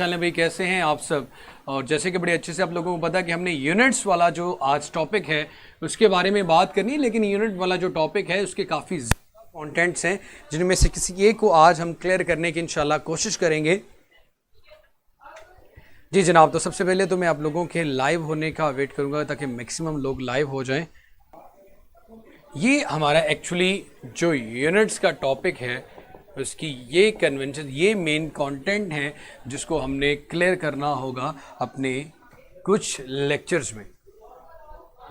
हाल है भाई, कैसे हैं आप सब। और जैसे कि बड़े अच्छे से आप लोगों को पता है कि हमने यूनिट्स वाला जो आज टॉपिक है उसके बारे में बात करनी है, लेकिन यूनिट वाला जो टॉपिक है उसके काफ़ी ज़्यादा कॉन्टेंट्स हैं जिनमें से किसी एक को आज हम क्लियर करने की इंशाल्लाह कोशिश करेंगे। जी जनाब, तो सबसे पहले तो मैं आप लोगों के लाइव होने का वेट करूंगा ताकि मैक्सिमम लोग लाइव हो जाएं। ये हमारा एक्चुअली जो यूनिट्स का टॉपिक है उसकी ये कन्वेंशन, ये मेन कंटेंट है जिसको हमने क्लियर करना होगा अपने कुछ लेक्चर्स में।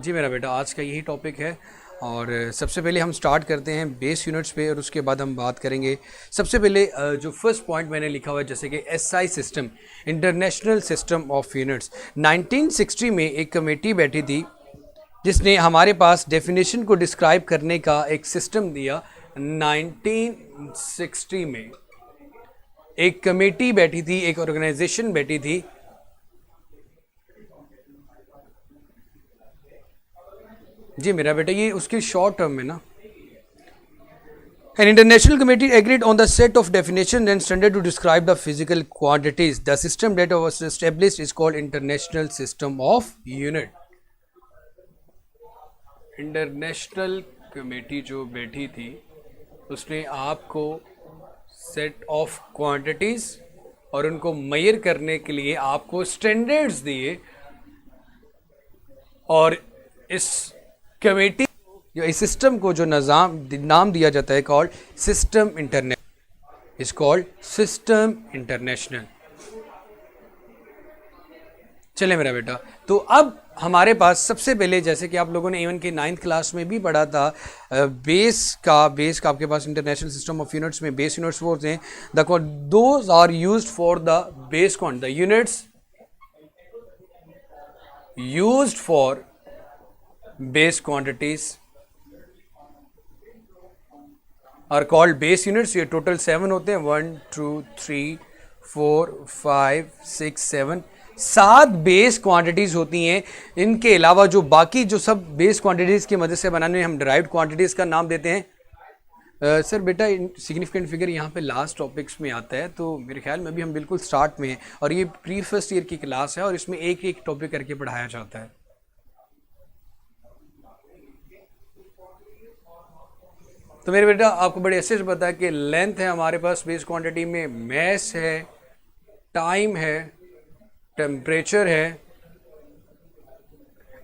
जी मेरा बेटा, आज का यही टॉपिक है। और सबसे पहले हम स्टार्ट करते हैं बेस यूनिट्स पे और उसके बाद हम बात करेंगे। सबसे पहले जो फर्स्ट पॉइंट मैंने लिखा हुआ है जैसे कि SI system, international system of units. 1960 में एक कमेटी बैठी थी जिसने हमारे पास डेफिनेशन को डिस्क्राइब करने का एक सिस्टम दिया। 1960 में एक कमेटी बैठी थी, एक ऑर्गेनाइजेशन बैठी थी। जी मेरा बेटा, ये उसके शॉर्ट टर्म में ना, An international committee agreed on the set of definitions and standards to describe the physical quantities. The system that was established is called International System of Unit. International committee जो बैठी थी उसने आपको set of quantities और उनको major करने के लिए आपको स्टैंडर्ड्स दिए। और इस कमेटी या इस सिस्टम को जो नाम दिया जाता है called system international, is called system international. चले मेरा बेटा, तो अब हमारे पास सबसे पहले जैसे कि आप लोगों ने इवन के 9th क्लास में भी पढ़ा था, बेस का आपके पास इंटरनेशनल सिस्टम ऑफ यूनिट्स में बेस यूनिट्स वो होते हैं। Those are used for the base quantity, the units used for base quantities are called base units. ये टोटल 7 होते हैं, 1 2 3 4 5 6 7, 7 बेस क्वांटिटीज़ होती हैं। इनके अलावा जो बाकी जो सब बेस क्वांटिटीज़ की मदद से बनाने में हम डिराइव्ड क्वांटिटीज़ का नाम देते हैं। सर बेटा, सिग्निफिकेंट फिगर यहाँ पे लास्ट टॉपिक्स में आता है, तो मेरे ख्याल में अभी हम बिल्कुल स्टार्ट में हैं और ये प्री फर्स्ट ईयर की क्लास है और इसमें एक एक टॉपिक करके पढ़ाया जाता है। तो मेरे बेटा, आपको बड़े अच्छे से पता है कि लेंथ है हमारे पास बेस क्वांटिटी में, मैस है, टाइम है, टेम्परेचर है,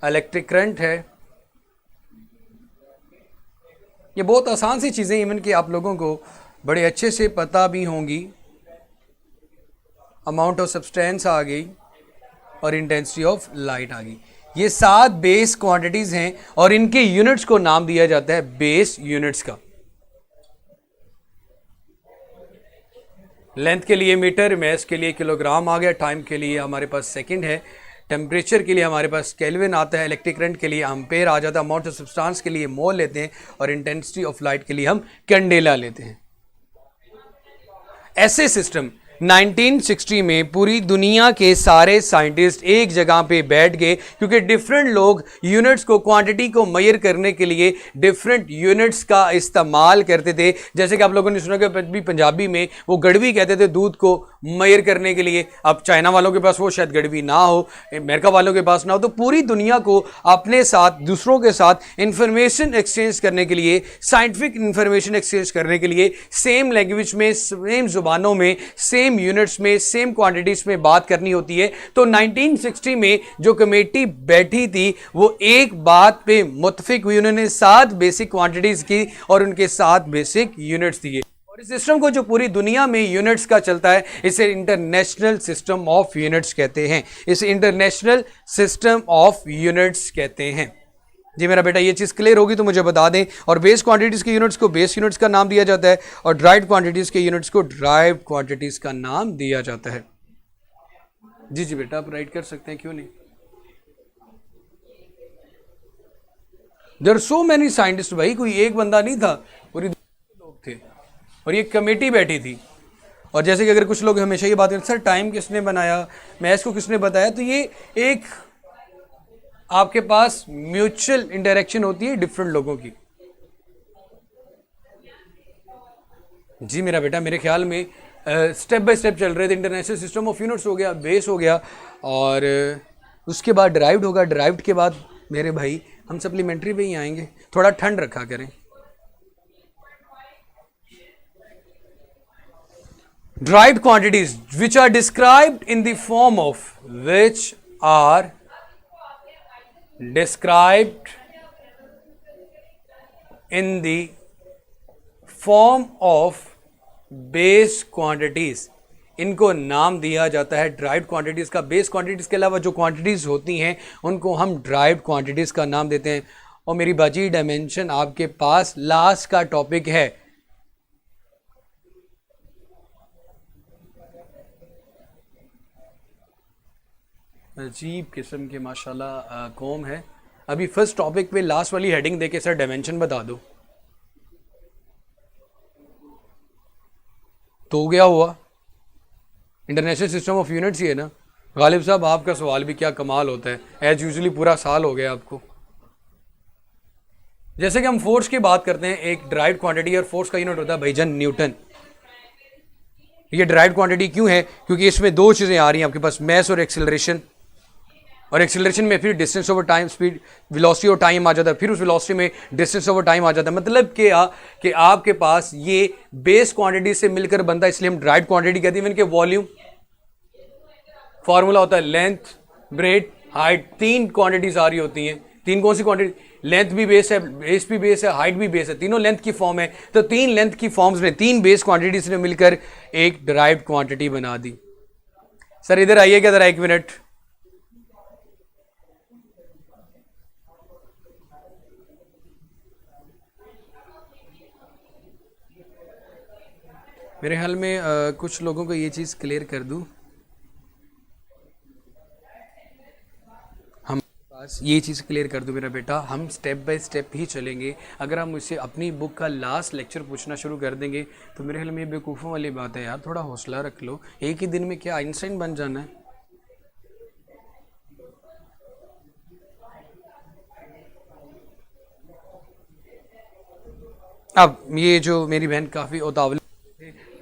इलेक्ट्रिक करंट है। ये बहुत आसान सी चीज़ें इवन कि आप लोगों को बड़े अच्छे से पता भी होंगी। अमाउंट ऑफ सब्सटेंस आ गई और इंटेंसिटी ऑफ लाइट आ गई। ये 7 बेस क्वांटिटीज़ हैं और इनके यूनिट्स को नाम दिया जाता है बेस यूनिट्स का। लेंथ के लिए मीटर, मैस के लिए किलोग्राम आ गया, टाइम के लिए हमारे पास सेकंड है, टेम्परेचर के लिए हमारे पास केल्विन आता है, इलेक्ट्रिक करंट के लिए एम्पेयर आ जाता है, अमाउंट ऑफ सब्सटेंस के लिए मोल लेते हैं और इंटेंसिटी ऑफ लाइट के लिए हम कैंडेला लेते हैं। ऐसे सिस्टम 1960 में पूरी दुनिया के सारे साइंटिस्ट एक जगह पे बैठ गए, क्योंकि डिफरेंट लोग यूनिट्स को, क्वांटिटी को मेजर करने के लिए डिफरेंट यूनिट्स का इस्तेमाल करते थे। जैसे कि आप लोगों ने सुना कि पंजाबी में वो गड़वी कहते थे दूध को मेजर करने के लिए। अब चाइना वालों के पास वो शायद गड़वी ना हो, अमेरिका वालों के पास ना हो, तो पूरी दुनिया को अपने साथ, दूसरों के साथ इंफॉर्मेशन एक्सचेंज करने के लिए, साइंटिफिक इंफॉर्मेशन एक्सचेंज करने के लिए सेम लैंग्वेज में, सेम जुबानों में, सेम यूनिट्स में, सेम क्वांटिटीज में बात करनी होती है। तो 1960 में जो कमेटी बैठी थी वो एक बात पे मुत्तफिक हुई, उन्होंने 7 बेसिक क्वांटिटीज की और उनके 7 बेसिक यूनिट्स दिए। और इस सिस्टम को जो पूरी दुनिया में यूनिट्स का चलता है इसे इंटरनेशनल सिस्टम ऑफ यूनिट्स कहते हैं। इसे इंटरनेशनल सिस्टम ऑफ यूनिट्स कहते हैं। जी मेरा बेटा, ये चीज़ क्लियर होगी तो मुझे बता दें। और बेस क्वांटिटीज़ के यूनिट्स को बेस यूनिट्स का नाम दिया जाता है और ड्राइव्ड क्वांटिटीज़ के यूनिट्स को ड्राइव्ड क्वांटिटीज़ का नाम दिया जाता है। जी जी बेटा, आप राइट कर सकते हैं, क्यों नहीं। There are so many scientist, भाई कोई एक बंदा नहीं था, पूरी लोग थे और ये कमेटी बैठी थी। और जैसे कि अगर कुछ लोग हमेशा ये बात करते सर टाइम किसने बनाया, मैथ्स को किसने बताया, तो ये एक आपके पास म्यूचुअल इंटरेक्शन होती है डिफरेंट लोगों की। जी मेरा बेटा, मेरे ख्याल में स्टेप बाय स्टेप चल रहे थे। इंटरनेशनल सिस्टम ऑफ यूनिट्स हो गया, बेस हो गया, और उसके बाद ड्राइव्ड होगा। ड्राइव्ड के बाद मेरे भाई हम सप्लीमेंट्री पे ही आएंगे। थोड़ा ठंड रखा करें। Derived quantities which are described in the form of which are described in the form of base quantities, इनको नाम दिया जाता है ड्राइव्ड क्वांटिटीज का। बेस क्वांटिटीज के अलावा जो क्वांटिटीज होती हैं उनको हम ड्राइव्ड क्वांटिटीज का नाम देते हैं। और मेरी बाजी डायमेंशन आपके पास लास्ट का टॉपिक है। अजीब किस्म के माशाल्लाह कौम है। अभी फर्स्ट टॉपिक पे लास्ट वाली हेडिंग देके सर डायमेंशन बता दो तो गया हुआ। इंटरनेशनल सिस्टम ऑफ यूनिट्स ही है ना। गालिब साहब आपका सवाल भी क्या कमाल होता है, एज यूजुअली पूरा साल हो गया आपको। जैसे कि हम फोर्स की बात करते हैं, एक ड्राइव्ड क्वांटिटी और फोर्स का यूनिट होता है भाईजान न्यूटन। ये ड्राइव्ड क्वांटिटी क्यों है? क्योंकि इसमें दो चीजें आ रही हैं आपके पास, मैस और एक्सेलरेशन। और एक्सेलरेशन में फिर distance over time, speed, velocity और टाइम आ जाता है। फिर उस वेलोसिटी में डिस्टेंस ओवर टाइम आ जाता है। मतलब क्या कि आपके पास ये बेस क्वांटिटी से मिलकर बनता है, इसलिए हम ड्राइव्ड क्वांटिटी कहते हैं। इनके वॉल्यूम फॉर्मूला होता है लेंथ, ब्रेड, हाइट। तीन क्वांटिटीज आ रही होती हैं। तीन कौन सी क्वांटिटी? लेंथ भी बेस है, बेस भी बेस है, हाइट भी बेस है, तीनों लेंथ की फॉर्म है। तो तीन लेंथ की फॉर्म्स में तीन बेस क्वांटिटीज ने मिलकर एक ड्राइव्ड क्वांटिटी बना दी। सर इधर आइएगा जरा 1 मिनट। मेरे ख्याल में कुछ लोगों को ये चीज़ क्लियर कर दूं। हम पास ये चीज़ क्लियर कर दूं मेरा बेटा, हम स्टेप बाय स्टेप ही चलेंगे। अगर हम मुझसे अपनी बुक का लास्ट लेक्चर पूछना शुरू कर देंगे तो मेरे ख्याल में ये बेवकूफ़ों वाली बात है यार। थोड़ा हौसला रख लो। एक ही दिन में क्या आइंस्टाइन बन जाना है? अब ये जो मेरी बहन काफ़ी उतावली,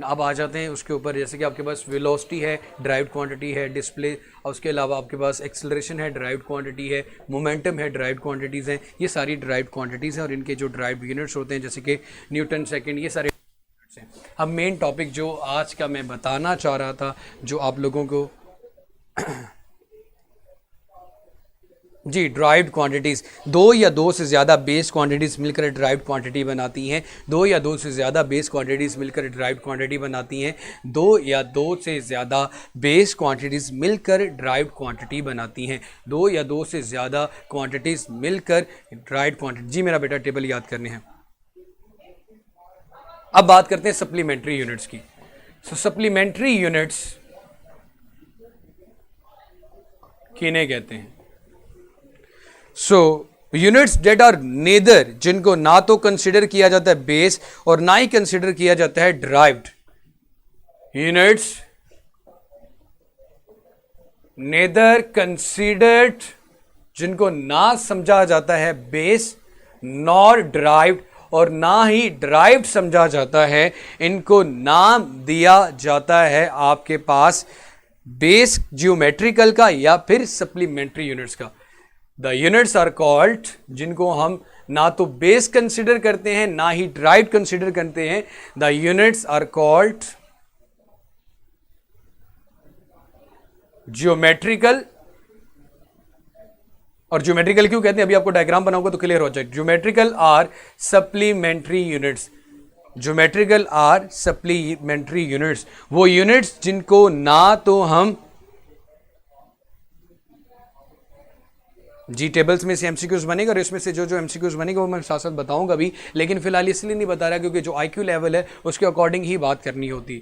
अब आ जाते हैं उसके ऊपर। जैसे कि आपके पास वेलोसिटी है, ड्राइव्ड क्वांटिटी है, डिस्प्ले, और उसके अलावा आपके पास एक्सेलरेशन है, ड्राइव्ड क्वांटिटी है, मोमेंटम है, ड्राइव्ड क्वांटिटीज़ हैं। ये सारी ड्राइव्ड क्वांटिटीज़ हैं और इनके जो ड्राइव्ड यूनिट्स होते हैं जैसे कि न्यूटन सेकंड, ये सारे यूनिट्स हैं। अब मेन टॉपिक जो आज का मैं बताना चाह रहा था, जो आप लोगों को जी, ड्राइव्ड क्वांटिटीज़, दो या दो से ज़्यादा बेस क्वांटिटीज़ मिलकर ड्राइव्ड क्वांटिटी बनाती हैं। दो या दो से ज़्यादा बेस क्वांटिटीज़ मिलकर ड्राइव्ड क्वांटिटी बनाती हैं। दो या दो से ज़्यादा बेस क्वांटिटीज़ मिलकर ड्राइव्ड क्वांटिटी बनाती हैं। दो या दो से ज़्यादा क्वांटिटीज़ मिलकर ड्राइव्ड क्वांटिटी। जी मेरा बेटा टेबल याद करने हैं। अब बात करते हैं सप्लीमेंट्री यूनिट्स की। सप्लीमेंट्री यूनिट्स किन्हें कहते हैं? यूनिट्स डेट आर नेदर, जिनको ना तो कंसिडर किया जाता है बेस और ना ही कंसिडर किया जाता है ड्राइव्ड। यूनिट्स नेदर कंसिडर्ड, जिनको ना समझा जाता है बेस नॉर ड्राइव्ड, और ना ही ड्राइव्ड समझा जाता है। इनको नाम दिया जाता है आपके पास बेस ज्योमेट्रिकल का या फिर सप्लीमेंट्री यूनिट्स का। द यूनिट्स आर कॉल्ड, जिनको हम ना तो बेस कंसिडर करते हैं ना ही ड्राइव्ड कंसिडर करते हैं। The units are called geometrical. और ज्योमेट्रिकल क्यों कहते हैं अभी आपको डायग्राम बनाऊंगा तो क्लियर हो जाए। Geometrical are supplementary units. Geometrical are supplementary units, वो यूनिट्स जिनको ना तो हम जी टेबल्स में से एमसीक्यूज बनेगा और इसमें से जो जो एमसीक्यूज बनेगा वो मैं साथ साथ बताऊंगा भी, लेकिन फिलहाल इसलिए नहीं बता रहा क्योंकि जो आईक्यू लेवल है उसके अकॉर्डिंग ही बात करनी होती।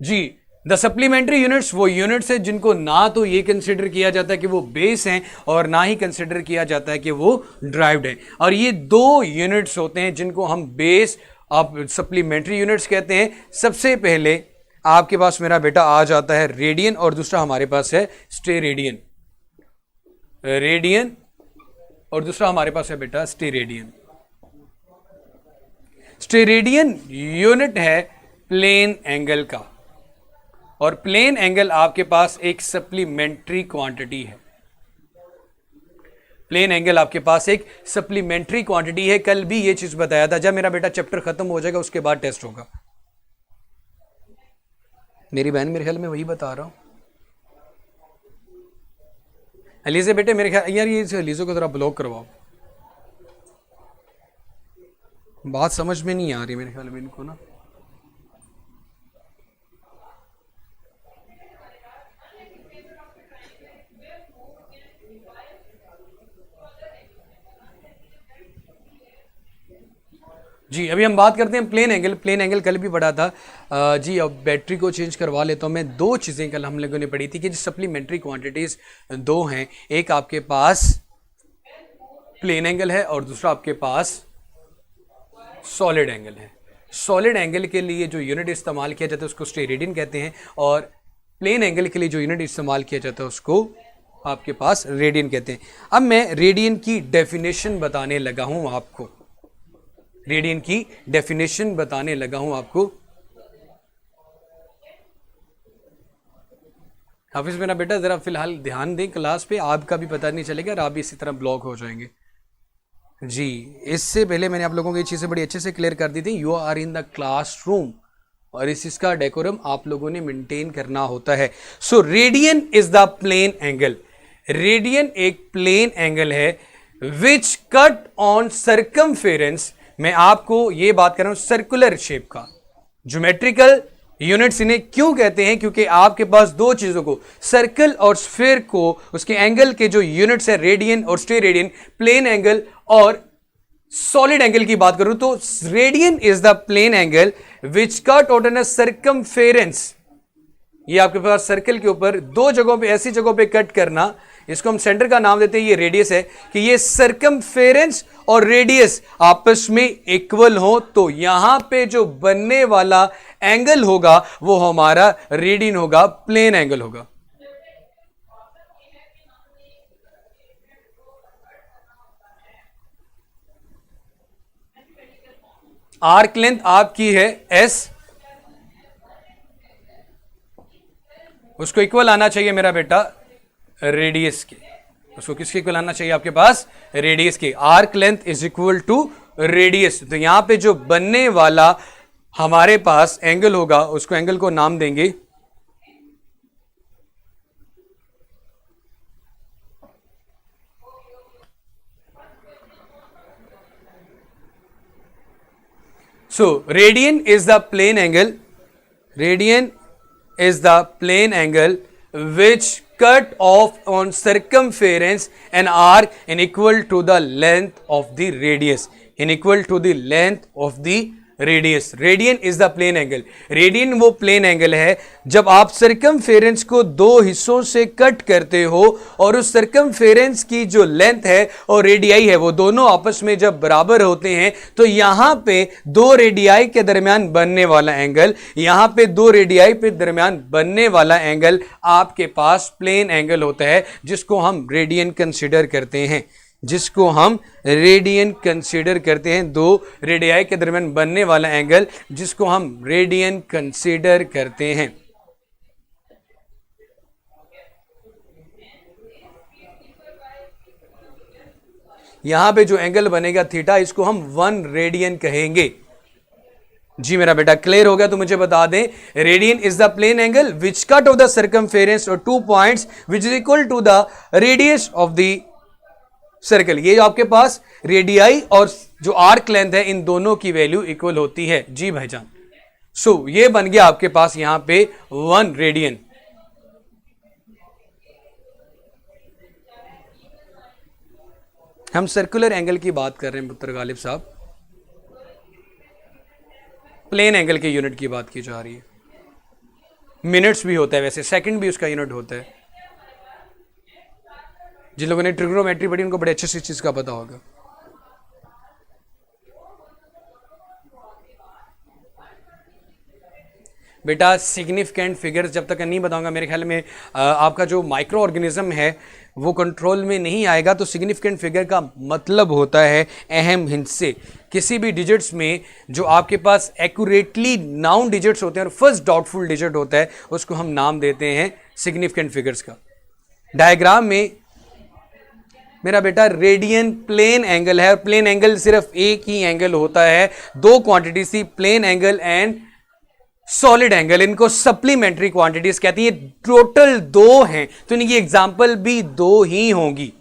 जी द सप्लीमेंट्री यूनिट्स वो यूनिट्स है जिनको ना तो ये कंसिडर किया जाता है कि वो बेस हैं और ना ही कंसिडर किया जाता है कि वो ड्राइव्ड है। और ये दो यूनिट्स होते हैं जिनको हम बेस अब सप्लीमेंट्री यूनिट्स कहते हैं। सबसे पहले आपके पास मेरा बेटा आ जाता है रेडियन और दूसरा हमारे पास है स्टेरेडियन। रेडियन और दूसरा हमारे पास है बेटा स्टेरेडियन। स्टेरेडियन यूनिट है प्लेन एंगल का। और प्लेन एंगल आपके पास एक सप्लीमेंट्री क्वांटिटी है। प्लेन एंगल आपके पास एक सप्लीमेंट्री क्वांटिटी है। कल भी ये चीज बताया था। जब मेरा बेटा चैप्टर खत्म हो जाएगा उसके बाद टेस्ट होगा। मेरी बहन मेरे ख्याल में वही बता रहा हूं। अलीजे बेटे मेरे ख्याल यार ये अलीजो को जरा ब्लॉक करवाओ, बात समझ में नहीं आ रही मेरे ख्याल में इनको ना। जी अभी हम बात करते हैं प्लेन एंगल। प्लेन एंगल कल भी पढ़ा था। जी अब बैटरी को चेंज करवा लेता हूँ मैं। दो चीज़ें कल हम लोगों ने पढ़ी थी कि जो सप्लीमेंट्री क्वांटिटीज दो हैं, एक आपके पास प्लेन एंगल है और दूसरा आपके पास सॉलिड एंगल है। सॉलिड एंगल के लिए जो यूनिट इस्तेमाल किया जाता है उसको स्टेरेडियन कहते हैं, और प्लेन एंगल के लिए जो यूनिट इस्तेमाल किया जाता है उसको आपके पास रेडियन कहते हैं। अब मैं रेडियन की डेफिनेशन बताने लगा हूं आपको। रेडियन की डेफिनेशन बताने लगा हूं आपको। हाफिज मेरा बेटा जरा फिलहाल ध्यान दें क्लास पे, आपका भी पता नहीं चलेगा और आप भी इसी तरह ब्लॉक हो जाएंगे। जी इससे पहले मैंने आप लोगों को ये चीजें बड़ी अच्छे से क्लियर कर दी थी। You are in the classroom और इसका डेकोरम आप लोगों ने मेंटेन करना होता है। So radian is the plane angle. Radian एक प्लेन एंगल है विच कट ऑन सर्कमफेरेंस। मैं आपको ये बात कर रहा हूं सर्कुलर शेप का। ज्योमेट्रिकल यूनिट्स इन्हें क्यों कहते हैं? क्योंकि आपके पास दो चीजों को, सर्कल और स्फीयर को, उसके एंगल के जो यूनिट्स है रेडियन और स्टेरेडियन, प्लेन एंगल और सॉलिड एंगल की बात करूं तो radian is the plane angle which cut out on a circumference. ये आपके पास सर्कल के ऊपर दो जगहों पे, ऐसी जगहों पे कट करना, इसको हम सेंटर का नाम देते हैं, ये रेडियस है, कि ये सर्कमफेरेंस और रेडियस आपस में इक्वल हो तो यहां पे जो बनने वाला एंगल होगा वो हमारा रेडियन होगा, प्लेन एंगल होगा। आर्क लेंथ आपकी है S, उसको इक्वल आना चाहिए मेरा बेटा रेडियस के। उसको किसके इक्वल आना चाहिए आपके पास? रेडियस के। Arc length is equal to radius. तो यहां पे जो बनने वाला हमारे पास एंगल होगा उसको एंगल को नाम देंगे radian is the plane angle. Radian is the plane angle which cut off on circumference an arc in equal to the length of the radius, in equal to the length of the radius. Radian is the plane angle. Radian वो plane angle है जब आप circumference को दो हिस्सों से cut करते हो और उस सर्कमफेरेंस की जो लेंथ है और रेडियाई है वो दोनों आपस में जब बराबर होते हैं तो यहां पे दो रेडियाई के दरमियान बनने वाला एंगल, यहां पे दो रेडियाई पे दरमियान बनने वाला एंगल आपके पास प्लेन एंगल होता है, जिसको हम रेडियन कंसिडर करते हैं, जिसको हम रेडियन कंसीडर करते हैं। दो रेडियाई के दरमियान बनने वाला एंगल जिसको हम रेडियन कंसीडर करते हैं। यहां पे जो एंगल बनेगा थीटा, इसको हम 1 रेडियन कहेंगे। जी मेरा बेटा क्लियर हो गया तो मुझे बता दें, radian is the plane angle which cut off the circumference और 2 points which is equal to the radius of the circle. ये जो आपके पास रेडियाई और जो आर्क लेंथ है इन दोनों की वैल्यू इक्वल होती है। जी भाईजान, सो ये बन गया आपके पास यहां पे 1 रेडियन। हम सर्कुलर एंगल की बात कर रहे हैं पुत्र गालिब साहब, प्लेन एंगल के यूनिट की बात की जा रही है। मिनट्स भी होता है, वैसे सेकंड भी उसका यूनिट होता है। जिन लोगों ने ट्रिग्नोमेट्री पढ़ी उनको बड़े अच्छे से चीज का पता होगा। बेटा सिग्निफिकेंट फिगर्स जब तक नहीं बताऊंगा मेरे ख्याल में आपका जो माइक्रो ऑर्गेनिज्म है वो कंट्रोल में नहीं आएगा। तो सिग्निफिकेंट फिगर का मतलब होता है अहम हिस्से, किसी भी डिजिट्स में जो आपके पास एक्यूरेटली नाउन डिजिट्स होते हैं और फर्स्ट डाउटफुल डिजिट होता है उसको हम नाम देते हैं सिग्निफिकेंट फिगर्स का। डायग्राम में मेरा बेटा रेडियन प्लेन एंगल है और प्लेन एंगल सिर्फ एक ही एंगल होता है, दो quantities plane angle and solid angle, इनको सप्लीमेंट्री क्वांटिटीज कहती है। टोटल दो हैं तो इनकी एग्जांपल भी दो ही होंगी,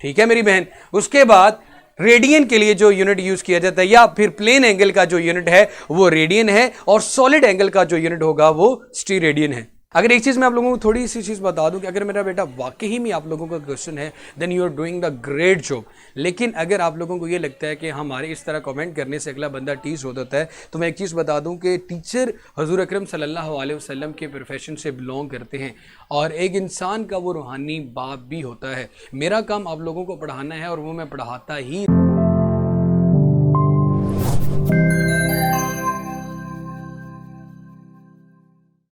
ठीक है मेरी बहन। उसके बाद रेडियन के लिए जो यूनिट यूज किया जाता है या फिर प्लेन एंगल का जो यूनिट है वो रेडियन है और सॉलिड एंगल का जो यूनिट होगा वो स्टीरेडियन है। अगर एक चीज मैं आप लोगों को थोड़ी सी चीज बता दूं कि अगर मेरा बेटा वाकई में आप लोगों का क्वेश्चन है then you are doing the great job. लेकिन अगर आप लोगों को ये लगता है कि हमारे इस तरह कमेंट करने से अगला बंदा टीज हो जाता है तो मैं एक चीज़ बता दूं कि टीचर हुजूर अकरम सल्लल्लाहु अलैहि वसल्लम के प्रोफेशन से बिलोंग करते हैं और एक इंसान का वो रूहानी बाप भी होता है। मेरा काम आप लोगों को पढ़ाना है और वो मैं पढ़ाता ही